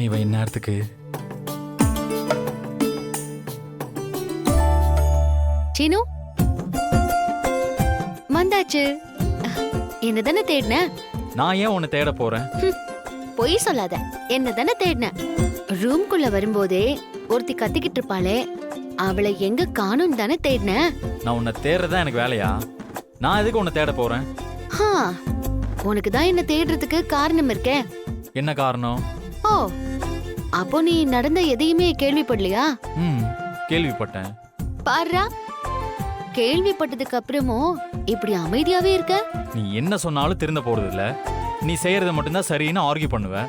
இவன் இந்நேரத்துக்கு? சீனு வந்தாச்சு. என்னதானே தேடின? நான் ஏன் உன்னை தேட போறேன்? பொய் சொல்லாத. என்னதானே தேடின? ரூம்குள்ள வரும்போதே ஒருத்தி கத்திக்கிட்டு இருப்பாளே, அவளை எங்க காணும் தானே தேடின? நான் உன்னை தேடுறதா எனக்கு வேலையா? நான் எதுக்கு உன்னை தேட போறேன்? உனக்கு தான் என்ன தேடுறதுக்கு காரணம் இருக்கே. என்ன காரணம்? ஓ, அப்போ நீ நடந்த எதையுமே கேள்விப்படலையா? கேள்விப்பட்டேன். பாருடா, கேள்விப்பட்டதுக்கு அப்புறமும் இப்படி அமைதியாவே இருக்க. நீ என்ன சொன்னாலும் திருந்த போறது இல்ல. நீ செய்யறத மட்டும்தான் சரின்னு ஆர்கியூ பண்ணுவ.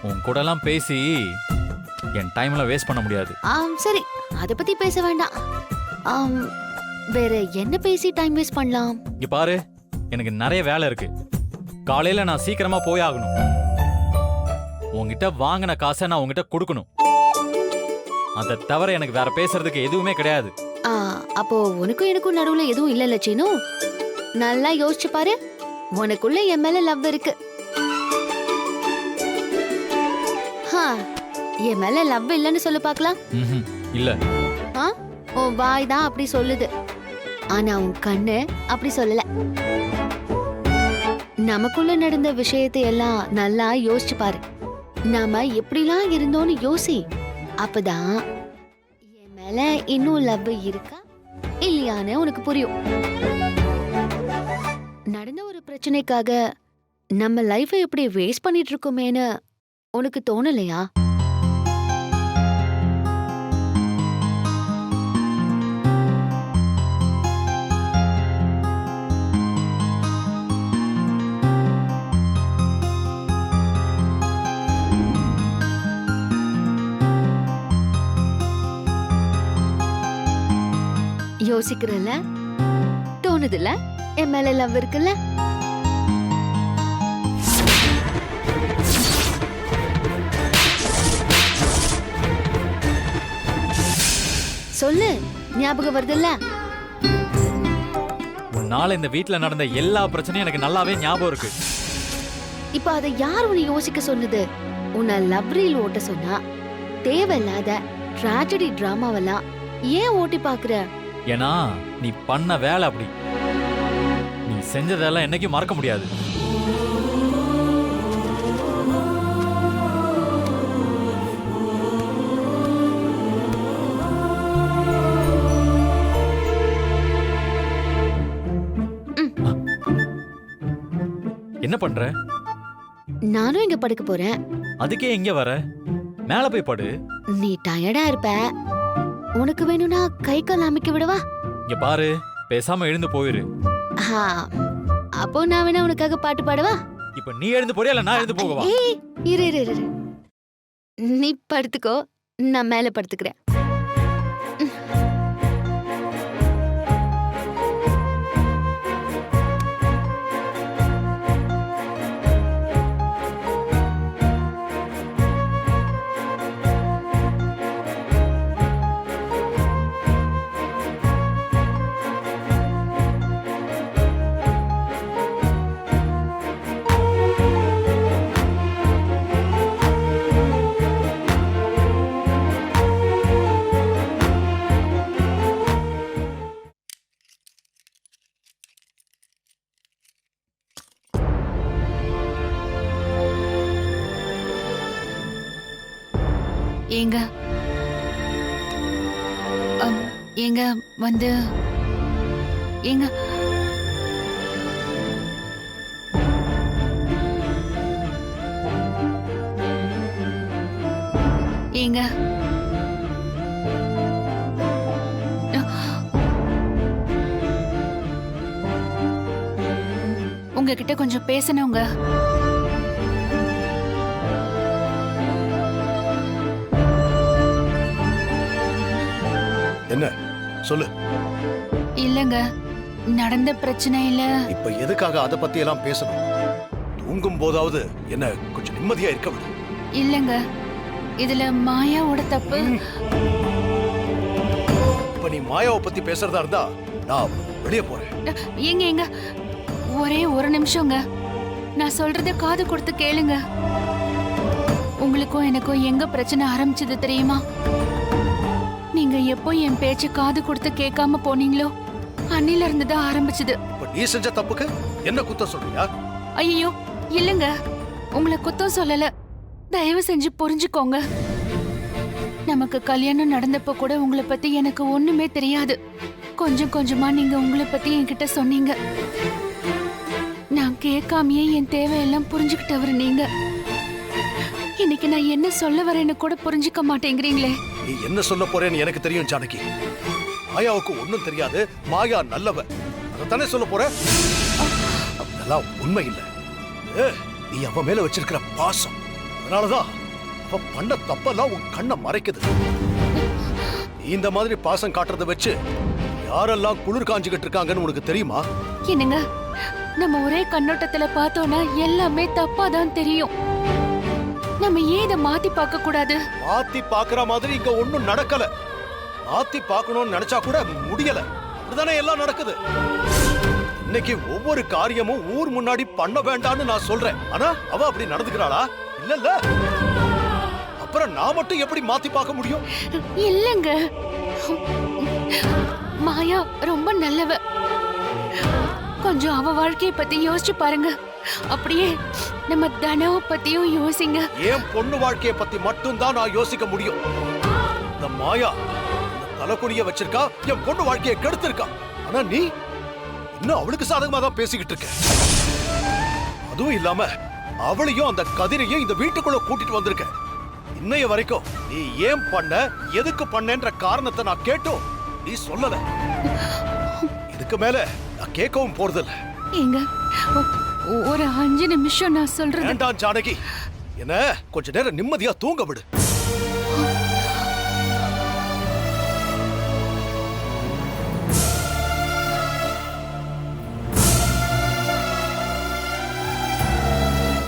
உன் கூட எல்லாம் பேசி என் டைம்ல வேஸ்ட் பண்ண முடியாது. சரி, அத பத்தி பேச வேண்டாம். வேற என்ன பேசி டைம் வேஸ்ட் பண்ணலாம்? இங்க பாரு, எனக்கு நிறைய வேலை இருக்கு. காலையில நான் சீக்கிரமா போய் ஆகணும். உன்கிட்ட வாங்கின காசை நான் உன்கிட்ட கொடுக்கணும். அதை தவிர எனக்கு வேற பேசுறதுக்கு எதுவுமே கிடையாது. அப்போ உனக்கும் எனக்கும் நடுவுல எதுவும் இல்ல சீனு. நல்லா யோசிச்சு பாரு, உனக்குள்ள என் மேல லவ் இருக்கு. என் மேல லவ் இல்லன்னு சொல்லு பாக்கலாம். இல்ல. உன் வாய் தான் அப்படி சொல்லுது, ஆனா உன் கண்ணு அப்படி சொல்லல. நமக்குள்ள நடந்த விஷயத்தை எல்லாம் நல்லா யோசிச்சு பாரு. நாம எப்படிலாம் இருந்தோன்னு யோசி. அப்பதான் என் மேல இன்னும் லவ் இருக்கா இல்லையான்னு உனக்கு புரியும். நடந்த ஒரு பிரச்சனைக்காக நம்ம லைஃபை எப்படி வேஸ்ட் பண்ணிட்டு இருக்கோமேன்னு உனக்கு தோணலையா? யோசிக்கிறல்ல, தோணுதுல, என் மேல லவ் இருக்குல்ல. சொல்லு, ஞாபகம் வருதுல்ல? உன்னால இந்த வீட்ல நடந்த எல்லா பிரச்சனையும் எனக்கு நல்லாவே ஞாபகம் இருக்கு. இப்ப அதை யார் உன்னை யோசிக்க சொன்னது? உன்னை லவ் ரீல் ஓட்ட சொன்னா தேவையில்லாத ட்ராஜடி டிராமாவெல்லாம் ஏன் ஓட்டி பாக்குற? ஏன்னா நீ பண்ண வேலை அப்படி. நீ செஞ்சதெல்லாம் என்னைக்கும் மறக்க முடியாது. என்ன பண்ற? நானும் இங்க படுக்க போறேன். அதுக்கே இங்க வர? மேல போய் படு. நீ டயர்டா இருப்ப. உனக்கு வேணும்னா கை கால் அமைக்க விடவா? இங்க பாரு, பேசாம எழுந்து போயிரு. அப்போ நான் வேணா உனக்காக பாட்டு பாடவா? இப்ப நீ எழுந்து போறியா இல்ல நான் எழுந்து போகவா? இரு இரு இரு, நீ படுத்துக்கோ, நான் மேல படுத்துக்கிறேன். ஏங்க ஏங்க வந்து ஏங்க ஏங்க உங்ககிட்ட கொஞ்சம் பேசணுங்க. என்ன சொல்லு? இல்லங்க, நடந்த பிரச்சனையில இப்ப எதுக்காக அத பத்தி எல்லாம் பேசணும்? தூங்கும் போதாவது என்ன கொஞ்சம் நிம்மதியா இருக்க விடு. இல்லங்க, இதுல மாயாவோட தப்பு. இப்ப நீ மாயாவை பத்தி பேசுறதா இருந்தா நான் வெளியே போறேன். ஏங்க ஏங்க, ஒரே ஒரு நிமிஷங்க, நான் சொல்றத காது கொடுத்து கேளுங்க. உங்களுக்கும் எனக்கும் எங்க பிரச்சனை ஆரம்பிச்சது தெரியுமா? நீங்க எப்போ என் பேச்ச காது கொடுத்து கேட்காம போனீங்களோ அன்னில இருந்து தான் ஆரம்பிச்சது. இப்ப நீ செஞ்ச தப்புக்கு என்ன குத்தம் சொல்றியா? ஐயோ இல்லங்க, உங்களை குத்தம் சொல்லல. தயவு செஞ்சு புரிஞ்சுக்கோங்க. நமக்கு கல்யாணம் நடந்தப்ப கூட உங்களை பத்தி எனக்கு ஒண்ணுமே தெரியாது. கொஞ்சம் கொஞ்சமா நீங்க உங்களை பத்தி என்கிட்ட சொன்னீங்க. நான் கேட்காமயே என் தேவையெல்லாம் புரிஞ்சுக்கிட்டவர் நீங்க. இன்னைக்கு நான் என்ன சொல்ல வரேன்னு கூட புரிஞ்சுக்க மாட்டேங்கிறீங்களே. நீ என்ன சொல்ல போறேன்னு எனக்கு தெரியும் ஜானகி. மாயாவுக்கு ஒண்ணும் தெரியாது, மாயா நல்லவ, அதைத்தானே சொல்ல போற? அதெல்லாம் உண்மை இல்ல. நீ அவ மேல வச்சிருக்கிற பாசம், அதனாலதான் அவ பண்ண தப்பெல்லாம் உன் கண்ணை மறைக்குது. நீ இந்த மாதிரி பாசம் காட்டுறத வச்சு யாரெல்லாம் குளிர் காஞ்சுகிட்டு இருக்காங்கன்னு உனக்கு தெரியுமா? என்னங்க, நம்ம ஒரே கண்ணோட்டத்துல பார்த்தோம்னா எல்லாமே தப்பாதான் தெரியும். நம்ம ஏன் இதை மாத்தி பார்க்க கூடாது? மாத்தி பாக்குற மாதிரி இங்க ஒண்ணும் நடக்கல. மாத்தி பார்க்கணும்னு நினைச்சா கூட முடியல. அப்படிதானே எல்லாம் நடக்குது. இன்னைக்கு ஒவ்வொரு காரியமும் ஊர் முன்னாடி பண்ண வேண்டாம்னு நான் சொல்றேன். ஆனா அவ அப்படி நடந்துக்கிறாளா? இல்லல்ல. அப்புறம் நான் மட்டும் எப்படி மாத்தி பார்க்க முடியும்? இல்லங்க, மாயா ரொம்ப நல்லவ. கொஞ்சம் அவ வாழ்க்கைய பத்தி யோசிச்சு பாருங்க. அப்படியே நம்ம தனவ பத்தியும் யோசிங்க. ஏன் பொண்ணு வாழ்க்கைய பத்தி மட்டும் தான் நான் யோசிக்க முடியும். இந்த மாயா இந்த தலைக்குடிய வச்சிருக்கா, என் பொண்ணு வாழ்க்கையை கெடுத்திருக்கா. ஆனா நீ இன்னும் அவளுக்கு சாதகமா தான் பேசிக்கிட்டு இருக்க. அதுவும் இல்லாம அவளையும் அந்த கதிரையும் இந்த வீட்டுக்குள்ள கூட்டிட்டு வந்திருக்க. இன்னைய வரைக்கும் நீ ஏன் பண்ண, எதுக்கு பண்ணன்ற காரணத்தை நான் கேட்டோம் நீ சொல்லல. இதுக்கு மேல நான் கேட்கவும் போறதில்ல. ஏங்க, ஒரு 5 நிமிஷம் நான் சொல்றேன். வேண்டாம் ஜானகி, என்ன கொஞ்ச நேரம் நிம்மதியா தூங்க விடு.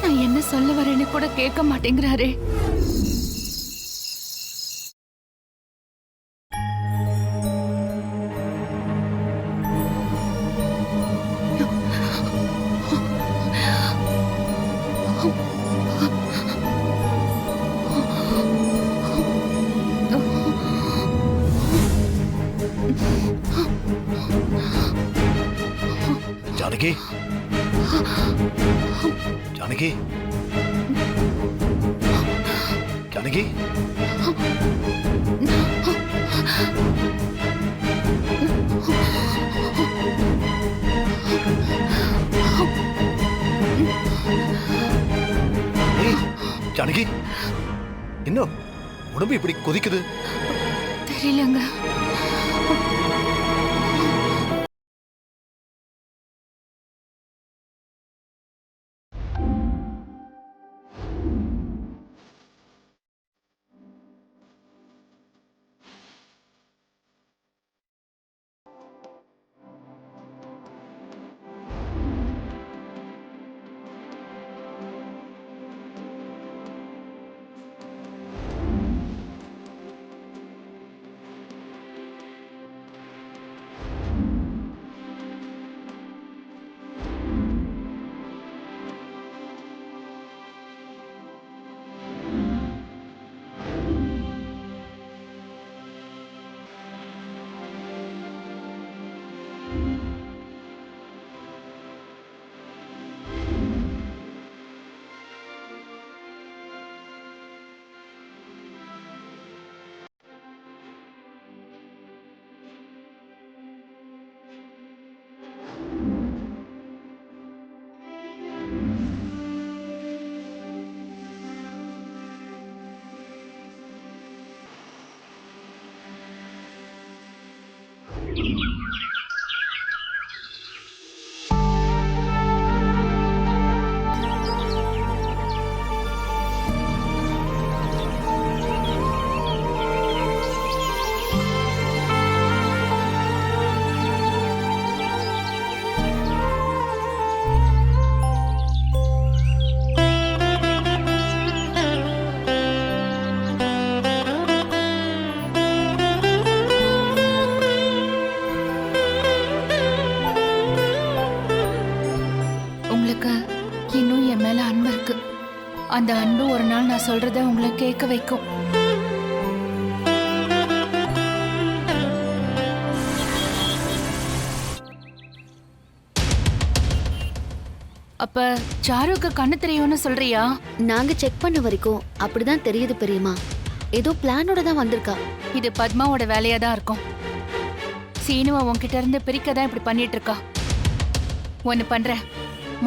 நான் என்ன சொல்ல வரேன்னு கூட கேட்க மாட்டேங்கிறாரே. ஜானகி, ஜானகி, ஜானகி, ஜானகி, இன்னும் உடம்பு இப்படி கொதிக்குது? தெரியலங்க. அந்த அன்பு ஒரு நாள் நான் சொல்றத உங்களை கேட்க வைக்கும். அப்ப சாருக்கு கண்ணு தெரியும்னு சொல்றியா? நாங்க செக் பண்ண வரைக்கும் அப்படிதான் தெரியுது பெரியம்மா. ஏதோ பிளானோட தான் வந்திருக்கா. இது பத்மாவோட வேலையா தான் இருக்கும். சீனுவை உன்கிட்ட இருந்து பிரிக்க தான் இப்படி பண்ணிட்டு இருக்கா. ஒன்னு பண்றேன்,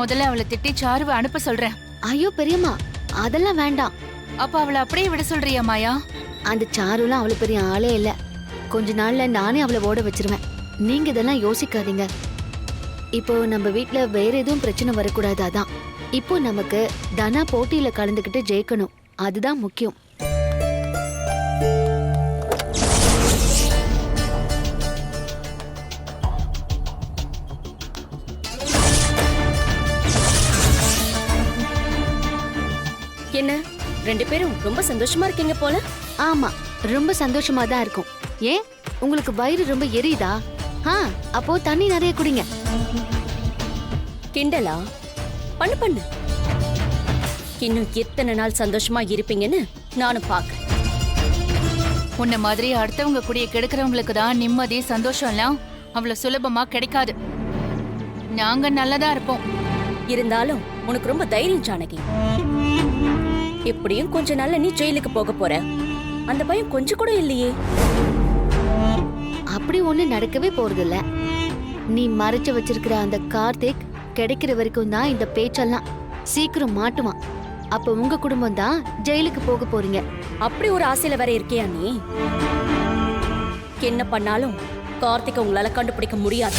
முதல்ல அவளை திட்டி சாருவை அனுப்ப சொல்றேன். ஐயோ பெரியம்மா, அதெல்லாம் வேண்டாம். அப்ப அவளை அப்படியே விட சொல்றியா மாயா? அந்த சாருலாம் அவ்வளவு பெரிய ஆளே இல்ல. கொஞ்ச நாள்ல நானே அவளை ஓட வச்சிருவேன். நீங்க இதெல்லாம் யோசிக்காதீங்க. இப்போ நம்ம வீட்ல வேற எதுவும் பிரச்சனை வரக்கூடாது. அதான் இப்போ நமக்கு தனா போட்டியில கலந்துக்கிட்டு ஜெயிக்கணும். அதுதான் முக்கியம். என்ன ரெண்டு பேரும் ரொம்ப சந்தோஷமா இருக்கீங்க போல. ஆமா, ரொம்ப சந்தோஷமா தான் இருக்கும். ஏன் உங்களுக்கு வயிறு ரொம்ப எரியுதா? அப்போ தண்ணி நிறைய குடிங்க. கிண்டலா? பண்ணு பண்ணு. இன்னும் எத்தனை நாள் சந்தோஷமா இருப்பீங்கன்னு நானும் பாக்குறேன். உன்ன மாதிரி அடுத்தவங்க கூடிய கெடுக்கிறவங்களுக்கு தான் நிம்மதி சந்தோஷம்லாம் அவ்வளவு சுலபமா கிடைக்காது. நாங்க நல்லதா இருப்போம். இருந்தாலும் உனக்கு ரொம்ப தைரியம் ஜானகி. எப்படியும் கொஞ்ச நாள்ல நீ ஜெயிலுக்கு போக போற. அந்த பயம் கொஞ்சம் கூட இல்லையே. அப்படி ஒண்ணு நடக்கவே போறதில்ல. நீ மறைச்சு வச்சிருக்கிற அந்த கார்த்திக் கிடைக்கிற வரைக்கும் தான் இந்த பேச்செல்லாம். சீக்கிரம் மாட்டுவான். அப்ப உங்க குடும்பம் தான் ஜெயிலுக்கு போக போறீங்க. அப்படி ஒரு ஆசையில வேற இருக்கியா நீ? என்ன பண்ணாலும் கார்த்திகை உங்களால கண்டுபிடிக்க முடியாது.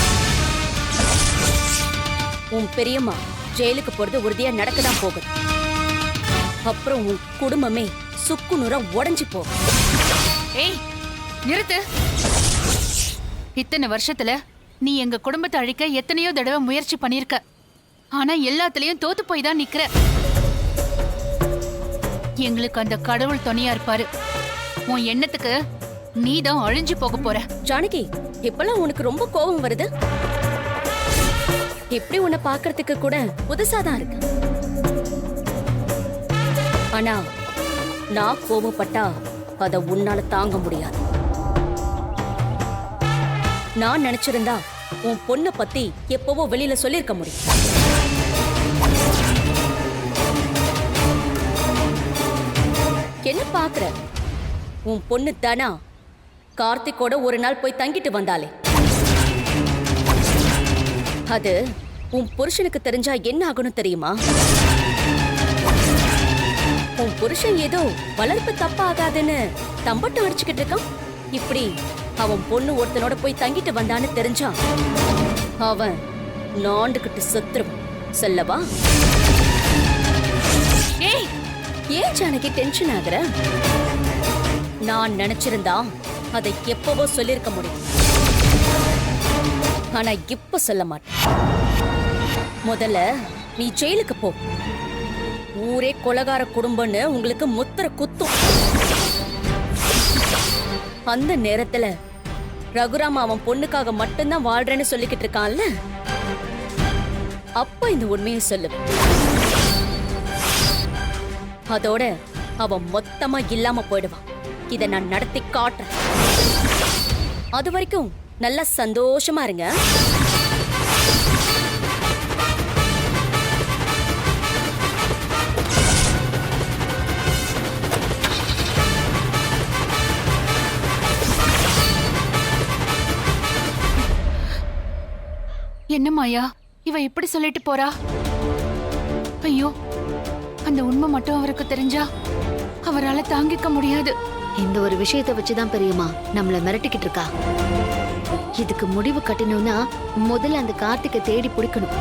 உன் பெரியம்மா ஜெயிலுக்கு போறது உறுதியா நடக்கதான் போகுது. அப்புறம் உன் குடும்பமே சுக்கு நூறா உடைஞ்சு போகும். ஏய் நிறுத்து. இத்தனை வருஷத்துல நீ எங்க குடும்பத்தை அழிக்க எத்தனையோ தடவை முயற்சி பண்ணிருக்க. ஆனா எல்லாத்துலயும் தோத்து போய் தான் நிக்கிற. எங்களுக்கு அந்த கடவுள் துணையா இருப்பாரு. உன் எண்ணத்துக்கு நீ தான் அழிஞ்சு போக போற. ஜானகி, இப்பெல்லாம் உனக்கு ரொம்ப கோபம் வருது. எப்படி உன்னை பாக்குறதுக்கு கூட புதுசாதான் இருக்கு. ஆனா நான் கோபப்பட்டா அத உன்னால தாங்க முடியாது. நான் நினைச்சிருந்தா உன் பொண்ணை பத்தி எப்பவோ வெளியில சொல்லிருக்க முடியும். என்ன பாக்குற? உன் பொண்ணு தனா கார்த்திகோட ஒரு நாள் போய் தங்கிட்டு வந்தாலே, அது உன் புருஷனுக்கு தெரிஞ்சா என்ன ஆகணும் தெரியுமா? உன் புருஷன் ஏதோ வளர்ப்பு தப்பாகாதுன்னு தம்பட்டம் அடிச்சுக்கிட்டு இருக்கான். இப்படி அவன் பொண்ணு ஒருத்தனோட போய் தங்கிட்டு வந்தான்னு தெரிஞ்சா அவன் நாண்டுகிட்டு செத்துருவான். சொல்லவா? ஏன் ஜானகி டென்ஷன் ஆகுற? நான் நினைச்சிருந்தா அதை எப்பவோ சொல்லிருக்க முடியும். ஆனா இப்ப சொல்ல மாட்டேன். முதல்ல நீ ஜெயிலுக்கு போ. ஊரே கொலகார குடும்பம்னு உங்களுக்கு முத்திர குத்தும். அந்த நேரத்துல ரகுராம் அவன் பொண்ணுக்காக மட்டும்தான் வாழ்றேன்னு சொல்லிக்கிட்டு இருக்கான்ல, அப்ப இந்த உண்மையை சொல்லு. அதோட அவன் மொத்தமா இல்லாம போயிடுவான். இத நான் நடத்தி காட்டுறேன். அது வரைக்கும் நல்லா சந்தோஷமா இருங்க. என்ன மாயா, இவ இப்படி சொல்லிட்டு போறா? ஐயோ, அந்த உண்மை மட்டும் அவருக்கு தெரிஞ்சா அவரால தாங்கிக்க முடியாது. இந்த ஒரு விஷயத்தை வச்சுதான் பெரியம்மா நம்மள மிரட்டிக்கிட்டு இருக்கா. இதுக்கு முடிவு கட்டணும்னா முதல்ல அந்த கார்த்திகை தேடி பிடிக்கணும்.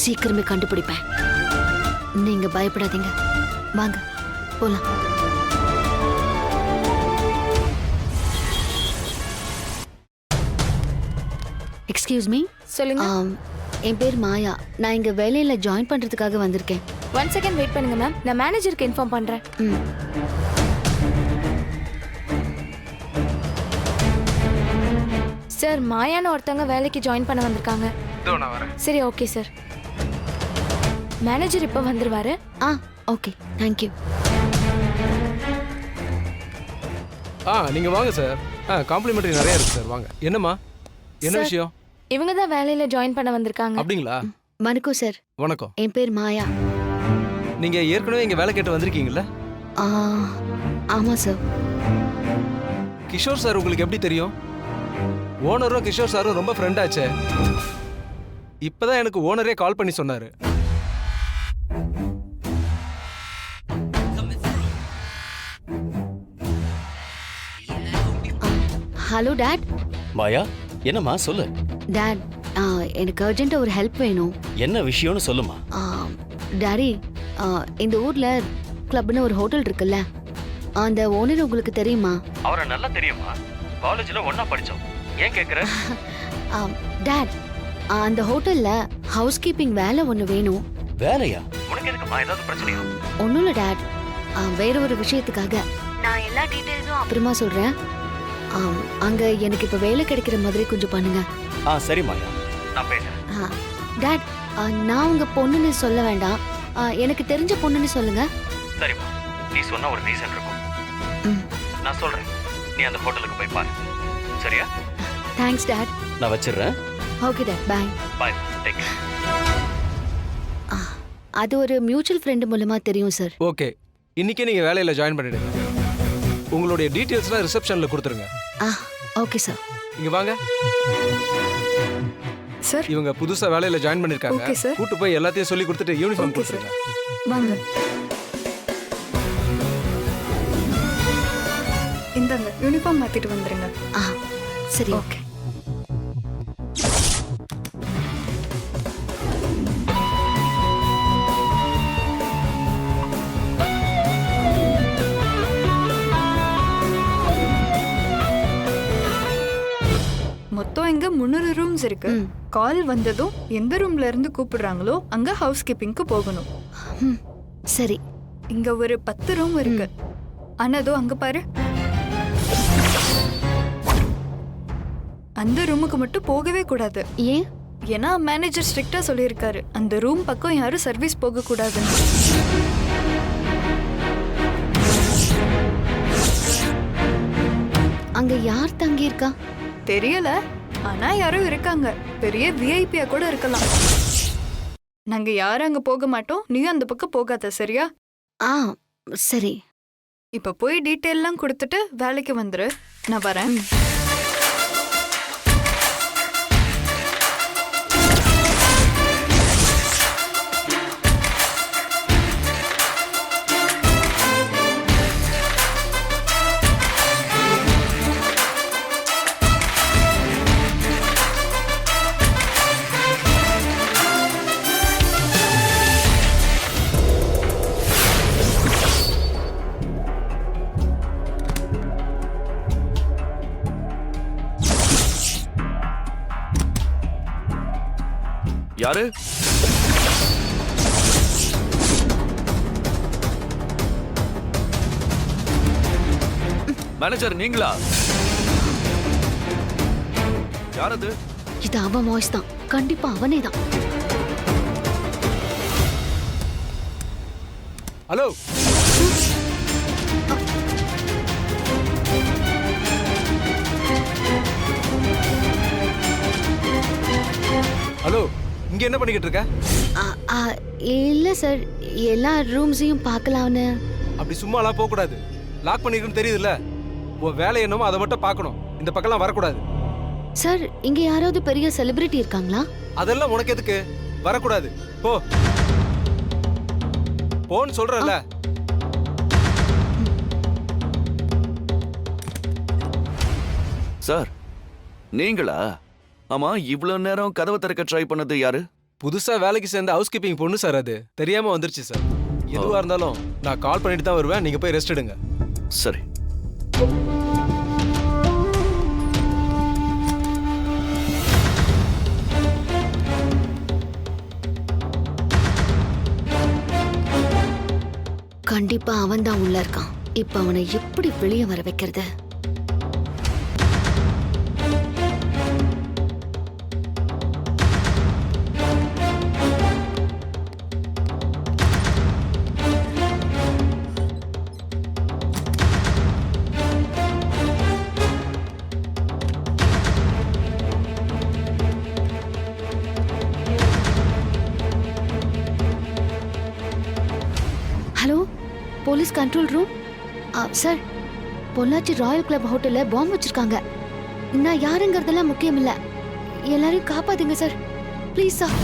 சீக்கிரமே கண்டுபிடிப்பேன். நீங்க பயப்படாதீங்க. வாங்க போலாம். Excuse me. சொல்லுங்க. என் பேர் மாயா. நான் இங்க வேலையில ஜாயின் பண்றதுக்காக வந்திருக்கேன். 1 செகண்ட் வெயிட் பண்ணுங்க மேம். நான் மேனேஜருக்கு இன்ஃபார்ம் பண்றேன். சார், மாயான்னு ஒருத்தவங்க வேலைக்கு ஜாயின் பண்ண வந்திருக்காங்க. சரி, ஓகே சார். மேனேஜர் இப்ப வந்துருவாரு. ஆ ஓகே தேங்க்யூ. நீங்க வாங்க சார். காம்ப்ளிமெண்டரி நிறைய இருக்கு சார். வாங்க. என்னம்மா, என்ன சார். விஷயம்? இவங்க தான் வேலையில ஜாயின் பண்ண வந்திருக்காங்க. அப்படிங்களா? வணக்கம் சார், வணக்கம். என் பேர் மாயா. நீங்க ஏற்கனவே இங்க வேலை கேட்டு வந்திருக்கீங்கல்ல? ஆ, ஆமா சார். கிஷோர் சார் உங்களுக்கு எப்படி தெரியும்? ஓனரும் கிஷோர் சாரும் ரொம்ப ஃப்ரெண்ட் ஆச்சே. இப்பதான் எனக்கு ஓனரே கால் பண்ணி சொன்னாரு. Hello dot. மாயா, என்னம்மா சொல்லு. டாட், எனக்கு அர்ஜென்ட்டா ஒரு ஹெல்ப் வேணும். என்ன விஷயம்னு சொல்லுமா. டாடி, இந்த ஊர்ல கிளப்னு ஒரு ஹோட்டல் இருக்குல்ல, அந்த ஓனர் உங்களுக்கு தெரியுமா? அவரை நல்லா தெரியுமா, காலேஜ்ல ஒண்ணா படிச்சோம். ஏன் கேக்குற? டாட், அந்த ஹோட்டல்ல ஹவுஸ் கீப்பிங் வேலை ஒன்று வேணும். வேலையா? உனக்கு எதுக்குமா, ஏதாவது பிரச்சனையா? ஒன்றும் இல்லை டாட், வேற ஒரு விஷயத்துக்காக. நான் எல்லா டீட்டெயில்ஸும் அப்புறமா சொல்றேன். அங்க எனக்கு இப்ப வேலை கிடைக்கிற மாதிரி கொஞ்சம் பண்ணுங்க. சரி மாயா, நான் பேசுறேன். டாட், நான் உங்க பொண்ணுன்னு சொல்ல வேண்டாம், எனக்கு தெரிஞ்ச பொண்ணுன்னு சொல்லுங்க. சரிம்மா, நீ சொன்ன ஒரு ரீசன் இருக்கும். நான் சொல்றேன், நீ அந்த ஹோட்டலுக்கு போய் பாரு. சரியா? Thanks dot. நான் வச்சிடுறேன். ஓகே டாட், பாய். பாய், டேக் கேர். அது ஒரு மியூச்சுவல் ஃப்ரெண்ட் மூலமா தெரியும் சார். ஓகே, இன்னைக்கே நீங்க வேலையில ஜாயின் பண்ணிடுங்க. உங்களுடைய டீடைல்ஸ்லாம் ரிசப்ஷன்ல கொடுத்துருங்க. Okay sir. இங்க வாங்க சார். இவங்க புதுசா வேலையில ஜாயின் பண்ணிருக்காங்க. Okay, sir. கூட்டு போய் எல்லாத்தையும் சொல்லி கொடுத்துட்டு யூனிஃபார்ம் Okay, sir. கொடுத்துருங்க. வாங்க. இந்தாங்க யூனிஃபார்ம் மாத்திட்டு வந்துருங்க. சரி. ஓகே. மொத்தம் இங்க 300 ரூம்ஸ் இருக்கு. கால் வந்ததும் எந்த ரூம்ல இருந்து கூப்பிடுறாங்களோ அங்க ஹவுஸ் கீப்பிங்க்கு போகணும். சரி. இங்க ஒரு 10 ரூம் இருக்கு. ஆனதோ அங்க பாரு, அந்த ரூமுக்கு மட்டும் போகவே கூடாது. ஏன்? ஏன்னா மேனேஜர் ஸ்ட்ரிக்ட்டா சொல்லியிருக்காரு, அந்த ரூம் பக்கம் யாரும் சர்வீஸ் போக கூடாதுன்னு. அங்க யார் தங்கி இருக்கா? தெரியல, ஆனா யாரோ இருக்காங்க. பெரிய விஐபியா கூட இருக்கலாம். நாங்க யாரும் அங்க போக மாட்டோம், நீயும் அந்த பக்கம் போகாத, சரியா? சரி. இப்ப போய் டீட்டெயில்லாம் கொடுத்துட்டு வேலைக்கு வந்துரு. நான் வரேன். யாரு? மேனேஜர் நீங்களா? யார் அது? இது அவன் வாய்ஸ் தான், கண்டிப்பா அவனே தான். ஹலோ, ஹலோ, இங்க என்ன பண்ணிக்கிட்டு இருக்க? இல்ல சார், எல்லா ரூம்ஸையும் பார்க்கலாம்னு. அப்படி சும்மாலாம் போக கூடாது. லாக் பண்ணிருக்குன்னு தெரியுதுல்ல, உன் வேலை என்னமோ அதை மட்டும் பார்க்கணும். இந்த பக்கம்லாம் வரக்கூடாது. சார், இங்க யாராவது பெரிய செலிபிரிட்டி இருக்காங்களா? அதெல்லாம் உனக்கு எதுக்கு? வரக்கூடாது, போ. போன்னு சொல்றல. சார், நீங்களா? ஆமா, இவ்வளவு நேரம் கதவை திறக்க ட்ரை பண்ணது யாரு? புதுசா வேலைக்கு சேர்ந்த ஹவுஸ் கீப்பிங் பொண்ணு சார். அது தெரியாம வந்துருச்சு சார். எதுவா இருந்தாலும் நான் கால் பண்ணிட்டு தான் வருவேன். நீங்க போய் ரெஸ்ட் எடுங்க. சரி. கண்டிப்பா அவன் தான் உள்ள இருக்கான். இப்ப அவனை எப்படி வெளியே வர வைக்கிறது? Police control room. Sir, Pollachi Royal club ஹோட்டல்ல பாம்பு வச்சிருக்காங்க. நான் யாருங்கிறதெல்லாம் முக்கியம் இல்ல, எல்லாரையும் காப்பாத்துங்க சார், ப்ளீஸ் சார்.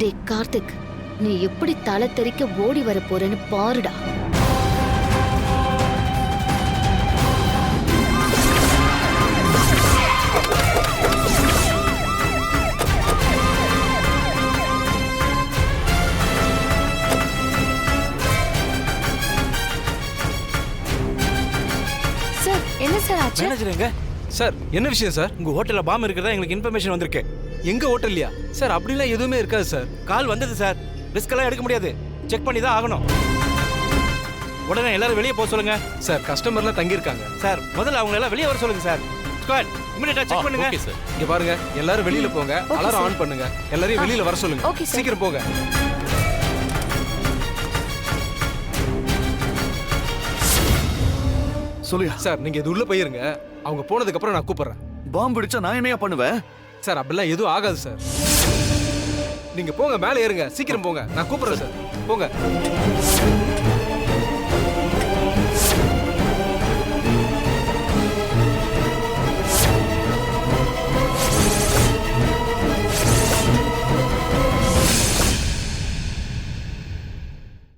டே கார்த்திக், நீ எப்படி தலை தெறிக்க ஓடி வர போறேன்னு பாருடா. சார் என்ன சார் ஆச்சு? மேனேஜர் எங்க? சார் என்ன விஷயம் சார்? உங்க ஹோட்டல்ல பாம்பு இருக்கிறதா எங்களுக்கு இன்ஃபர்மேஷன் வந்திருக்கு. எங்க ஹோட்டல்லையா? சார் அப்படிலாம் எதுவுமே இருக்காது சார். கால் வந்தது சார். ரிஸ்க் எல்லாம் எடுக்க முடியாது, செக் பண்ணி தான் ஆகணும். உடனே எல்லாரும் வெளியே போக சொல்லுங்க சார். கஸ்டமர்லாம் தங்கியிருக்காங்க சார். முதல்ல அவங்க எல்லாம் வெளியே வர சொல்லுங்க சார். ஸ்குவாட் இமிடியேட்டா செக் பண்ணுங்க. Okay sir. இங்க பாருங்க, எல்லாரும் வெளியில போங்க. Okay, alarm sir. ஆன் பண்ணுங்க. எல்லாரையும் வெளியில வர சொல்லுங்க. Okay, sir. சீக்கிரம் போங்க. சொல்லியா? சார் நீங்க இது உள்ள போயிருங்க. அவங்க போனதுக்கு அப்புறம் நான் கூப்பிடுறேன். பாம்பு அடிச்சா நான் என்னையா பண்ணுவேன்? சார் அப்படிலாம் எதுவும் ஆகாது சார். நீங்க போங்க, மேலே ஏறுங்க. சீக்கிரம் போங்க, நான் கூப்பிடுறேன் சார். போங்க.